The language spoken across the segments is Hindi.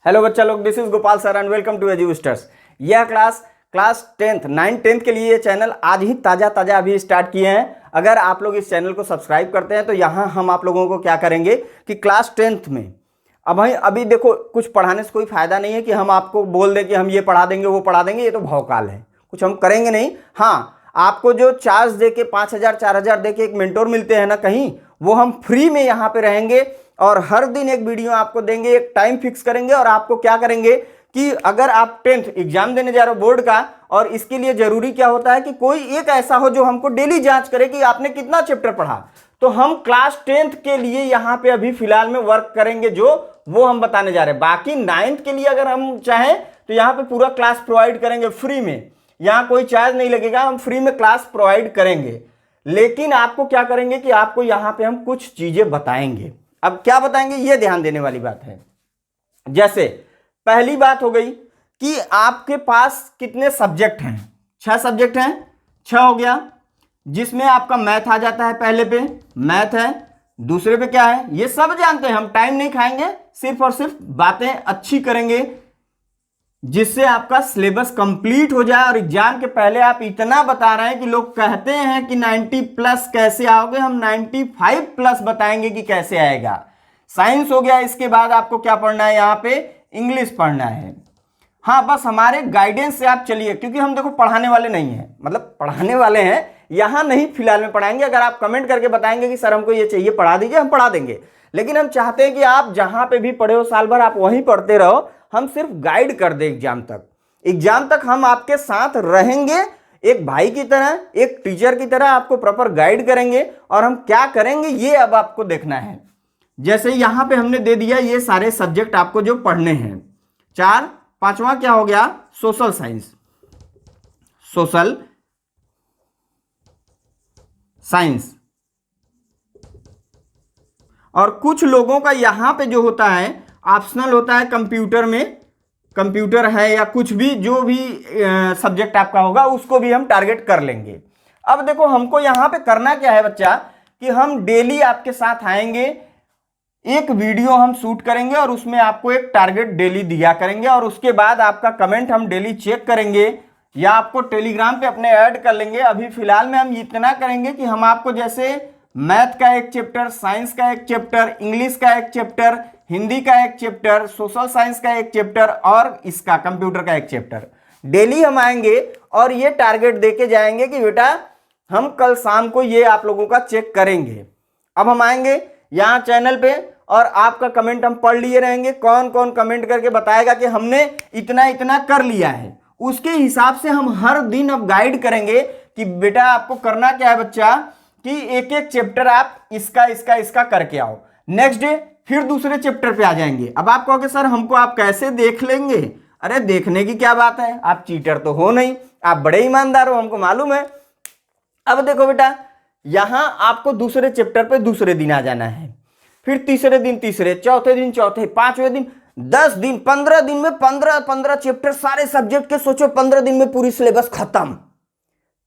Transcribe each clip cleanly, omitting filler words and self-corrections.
हेलो बच्चा लोग, this is Gopal sir and welcome to Edusters. यह क्लास 10th 9th 10th के लिए ये चैनल आज ही ताज़ा अभी स्टार्ट किए हैं। अगर आप लोग इस चैनल को सब्सक्राइब करते हैं तो यहाँ हम आप लोगों को क्या करेंगे कि क्लास 10th में अभी देखो, कुछ पढ़ाने से कोई फ़ायदा नहीं है कि हम आपको बोल दें कि हम ये पढ़ा देंगे वो पढ़ा देंगे, ये तो भौकाल है, कुछ हम करेंगे नहीं। हाँ, आपको जो चार्ज दे के 5,000 4,000 दे के एक मेंटोर मिलते हैं ना कहीं, वो हम फ्री में यहाँ पे रहेंगे और हर दिन एक वीडियो आपको देंगे, एक टाइम फिक्स करेंगे और आपको क्या करेंगे कि अगर आप 10th एग्जाम देने जा रहे हो बोर्ड का, और इसके लिए जरूरी क्या होता है कि कोई एक ऐसा हो जो हमको डेली जांच करे कि आपने कितना चैप्टर पढ़ा। तो हम क्लास 10th के लिए यहाँ पे अभी फिलहाल में वर्क करेंगे, जो वो हम बताने जा रहे हैं। बाकी 9th के लिए अगर हम चाहें तो यहाँ पे पूरा क्लास प्रोवाइड करेंगे फ्री में, यहाँ कोई चार्ज नहीं लगेगा, हम फ्री में क्लास प्रोवाइड करेंगे। लेकिन आपको क्या करेंगे कि आपको यहाँ पे हम कुछ चीजें बताएंगे। अब क्या बताएंगे, ये ध्यान देने वाली बात है। जैसे पहली बात हो गई कि आपके पास कितने सब्जेक्ट हैं। 6 सब्जेक्ट हैं, 6 हो गया, जिसमें आपका मैथ आ जाता है। पहले पे मैथ है, दूसरे पे क्या है, ये सब जानते हैं। हम टाइम नहीं खाएंगे, सिर्फ और सिर्फ बातें अच्छी करेंगे जिससे आपका सिलेबस कंप्लीट हो जाए। और एग्जाम के पहले आप इतना बता रहे हैं कि लोग कहते हैं कि 90+ कैसे आओगे, हम 95+ बताएंगे कि कैसे आएगा। साइंस हो गया, इसके बाद आपको क्या पढ़ना है, यहाँ पे इंग्लिश पढ़ना है। हाँ, बस हमारे गाइडेंस से आप चलिए, क्योंकि हम देखो पढ़ाने वाले नहीं हैं, मतलब पढ़ाने वाले हैं, यहाँ नहीं फिलहाल में पढ़ाएंगे। अगर आप कमेंट करके बताएंगे कि सर हमको ये चाहिए पढ़ा दीजिए, हम पढ़ा देंगे। लेकिन हम चाहते हैं कि आप जहाँ पे भी पढ़े हो साल भर आप वहीं पढ़ते रहो, हम सिर्फ गाइड कर दे एग्जाम तक हम आपके साथ रहेंगे, एक भाई की तरह, एक टीचर की तरह आपको प्रॉपर गाइड करेंगे। और हम क्या करेंगे ये अब आपको देखना है। जैसे यहां पे हमने दे दिया ये सारे सब्जेक्ट आपको जो पढ़ने हैं, 4। 5वां क्या हो गया, सोशल साइंस। Social science. और कुछ लोगों का यहां पे जो होता है ऑप्शनल होता है, कंप्यूटर में, कंप्यूटर है या कुछ भी, जो भी सब्जेक्ट आपका होगा उसको भी हम टारगेट कर लेंगे। अब देखो हमको यहाँ पे करना क्या है बच्चा, कि हम डेली आपके साथ आएंगे, एक वीडियो हम शूट करेंगे और उसमें आपको एक टारगेट डेली दिया करेंगे। और उसके बाद आपका कमेंट हम डेली चेक करेंगे या आपको टेलीग्राम पे अपने ऐड कर लेंगे। अभी फिलहाल में हम इतना करेंगे कि हम आपको जैसे मैथ का एक चैप्टर, साइंस का एक चैप्टर, इंग्लिश का एक चैप्टर, हिंदी का एक चैप्टर, सोशल साइंस का एक चैप्टर और इसका कंप्यूटर का एक चैप्टर डेली हम आएंगे और ये टारगेट देके जाएंगे कि बेटा हम कल शाम को ये आप लोगों का चेक करेंगे। अब हम आएंगे यहाँ चैनल पे और आपका कमेंट हम पढ़ लिए रहेंगे, कौन कौन कमेंट करके बताएगा कि हमने इतना इतना कर लिया है। उसके हिसाब से हम हर दिन अब गाइड करेंगे कि बेटा आपको करना क्या है बच्चा, कि एक एक चैप्टर आप इसका करके आओ। नेक्स्ट डे फिर दूसरे चैप्टर पे आ जाएंगे। अब आप कहोगे सर हमको आप कैसे देख लेंगे। अरे देखने की क्या बात है, आप चीटर तो हो नहीं, आप बड़े ईमानदार हो, हमको मालूम है। अब देखो बेटा, यहां आपको दूसरे चैप्टर पे दूसरे दिन आ जाना है, फिर तीसरे दिन तीसरे, चौथे दिन चौथे, 5वें दिन, 10 दिन, 15 दिन में 15 चैप्टर सारे सब्जेक्ट के। सोचो 15 दिन में पूरी सिलेबस खत्म।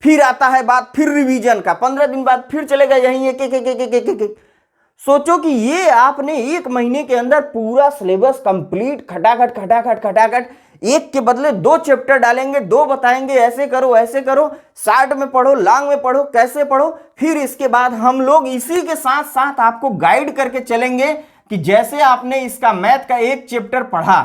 फिर आता है बात फिर रिवीजन का, 15 दिन बाद फिर चलेगा यहीं एक। सोचो कि ये आपने 1 महीने के अंदर पूरा सिलेबस कंप्लीट खटाखट एक के बदले 2 चैप्टर डालेंगे, 2 बताएंगे ऐसे करो, शार्ट में पढ़ो, लॉन्ग में पढ़ो, कैसे पढ़ो। फिर इसके बाद हम लोग इसी के साथ साथ आपको गाइड करके चलेंगे कि जैसे आपने इसका मैथ का एक चैप्टर पढ़ा,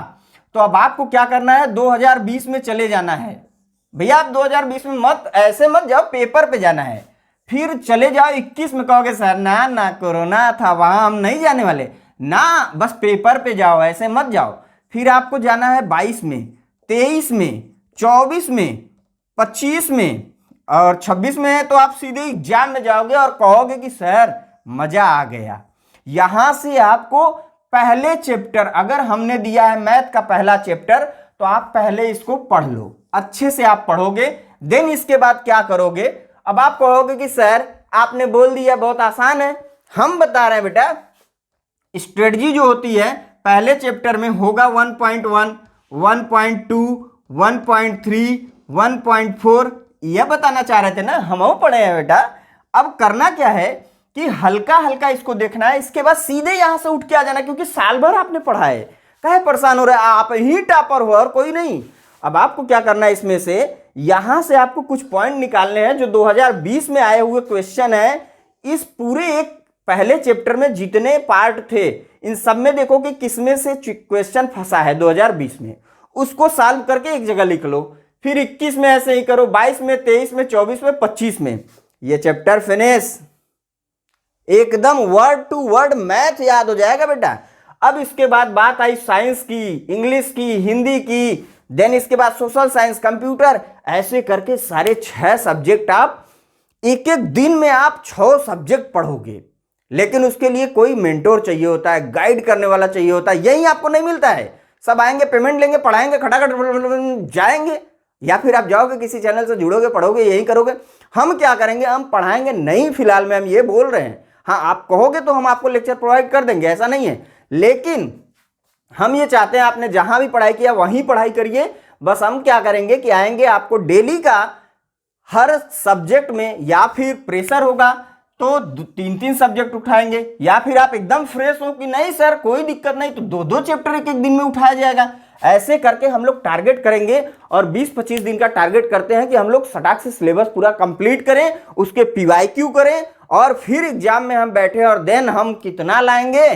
तो अब आपको क्या करना है, 2020 में चले जाना है। भैया आप 2020 में ऐसे मत जाओ, पेपर पे जाना है। फिर चले जाओ 21 में, कहोगे सर ना कोरोना था वहां हम नहीं जाने वाले ना, बस पेपर पे जाओ, ऐसे मत जाओ। फिर आपको जाना है 22 में, 23 में, 24 में, 25 में और 26 में है, तो आप सीधे एग्जाम में जाओगे और कहोगे कि सर मजा आ गया। यहां से आपको पहले चैप्टर, अगर हमने दिया है मैथ का पहला चैप्टर, तो आप पहले इसको पढ़ लो, अच्छे से आप पढ़ोगे। देन इसके बाद क्या करोगे, अब आप कहोगे कि सर आपने बोल दिया बहुत आसान है। हम बता रहे हैं बेटा, स्ट्रेटजी जो होती है पहले चैप्टर में होगा 1.1, 1.2, 1.3, 1.4, यह बताना चाह रहे थे ना, हम पढ़े हैं बेटा। अब करना क्या है कि हल्का हल्का इसको देखना है, इसके बाद सीधे यहां से उठ के आ जाना, क्योंकि साल भर आपने पढ़ा है। काहे परेशान हो रहे हैं? आप ही टॉपर हो और कोई नहीं। अब आपको क्या करना है, इसमें से यहां से आपको कुछ पॉइंट निकालने हैं जो 2020 में आए हुए क्वेश्चन है। इस पूरे एक पहले चैप्टर में जितने पार्ट थे इन सब में देखो कि किसमें से क्वेश्चन फंसा है 2020 में, उसको सॉल्व करके एक जगह लिख लो। फिर 21 में ऐसे ही करो, 22 में, 23 में, 24 में, 25 में। ये चैप्टर फिनिश, एकदम वर्ड टू वर्ड मैथ याद हो जाएगा बेटा। अब इसके बाद बात आई साइंस की, इंग्लिश की, हिंदी की, देन इसके बाद सोशल साइंस, कंप्यूटर, ऐसे करके सारे 6 सब्जेक्ट आप एक एक दिन में आप 6 सब्जेक्ट पढ़ोगे। लेकिन उसके लिए कोई मेंटोर चाहिए होता है, गाइड करने वाला चाहिए होता है। यही आपको नहीं मिलता है। सब आएंगे, पेमेंट लेंगे, पढ़ाएंगे, खटाखट जाएंगे, या फिर आप जाओगे किसी चैनल से जुड़ोगे, पढ़ोगे, यही करोगे। हम क्या करेंगे, हम पढ़ाएंगे नहीं, फिलहाल में हम ये बोल रहे हैं। हाँ, आप कहोगे तो हम आपको लेक्चर प्रोवाइड कर देंगे, ऐसा नहीं है। लेकिन हम ये चाहते हैं आपने जहां भी पढ़ाई किया वहीं पढ़ाई करिए। बस हम क्या करेंगे कि आएंगे आपको डेली का हर सब्जेक्ट में, या फिर प्रेशर होगा तो 3-3 सब्जेक्ट उठाएंगे, या फिर आप एकदम फ्रेश हो कि नहीं सर कोई दिक्कत नहीं तो 2-2 चैप्टर एक एक दिन में उठाया जाएगा। ऐसे करके हम लोग टारगेट करेंगे और 20-25 दिन का टारगेट करते हैं कि हम लोग सटाक से सिलेबस पूरा कंप्लीट करें, उसके PYQ करें और फिर एग्जाम में हम बैठे। और देन हम कितना लाएंगे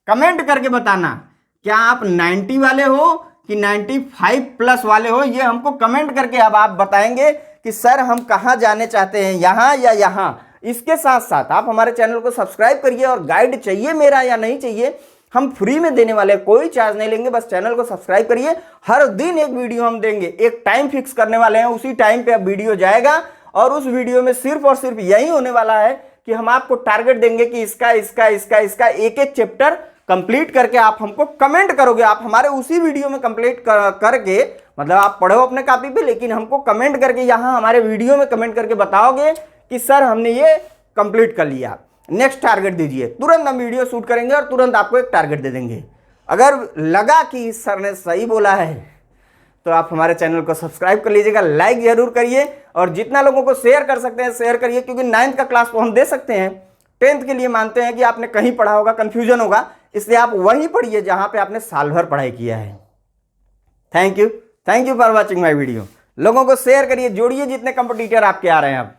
कमेंट करके बताना। क्या आप 90 वाले हो कि 95+ वाले हो, ये हमको कमेंट करके अब आप बताएंगे कि सर हम कहाँ जाने चाहते हैं, यहाँ या यहाँ। इसके साथ साथ आप हमारे चैनल को सब्सक्राइब करिए, और गाइड चाहिए मेरा या नहीं चाहिए हम फ्री में देने वाले, कोई चार्ज नहीं लेंगे। बस चैनल को सब्सक्राइब करिए, हर दिन एक वीडियो हम देंगे। एक टाइम फिक्स करने वाले हैं, उसी टाइम पे अब वीडियो जाएगा और उस वीडियो में सिर्फ और सिर्फ यही होने वाला है कि हम आपको टारगेट देंगे कि इसका इसका इसका इसका एक एक चैप्टर कंप्लीट करके आप हमको कमेंट करोगे। आप हमारे उसी वीडियो में कंप्लीट करके, मतलब आप पढ़ो अपने कॉपी पे, लेकिन हमको कमेंट करके यहाँ हमारे वीडियो में कमेंट करके बताओगे कि सर हमने ये कंप्लीट कर लिया, नेक्स्ट टारगेट दीजिए। तुरंत हम वीडियो शूट करेंगे और तुरंत आपको एक टारगेट दे देंगे। अगर लगा कि सर ने सही बोला है तो आप हमारे चैनल को सब्सक्राइब कर लीजिएगा, लाइक जरूर करिए, और जितना लोगों को शेयर कर सकते हैं शेयर करिए, क्योंकि 9th का क्लास तो हम दे सकते हैं, 10th के लिए मानते हैं कि आपने कहीं पढ़ा होगा, कंफ्यूजन होगा, इसलिए आप वहीं पढ़िए जहां पे आपने साल भर पढ़ाई किया है। Thank you for watching my video. लोगों को शेयर करिए, जोड़िए जितने कंपटीटर आपके आ रहे हैं अब।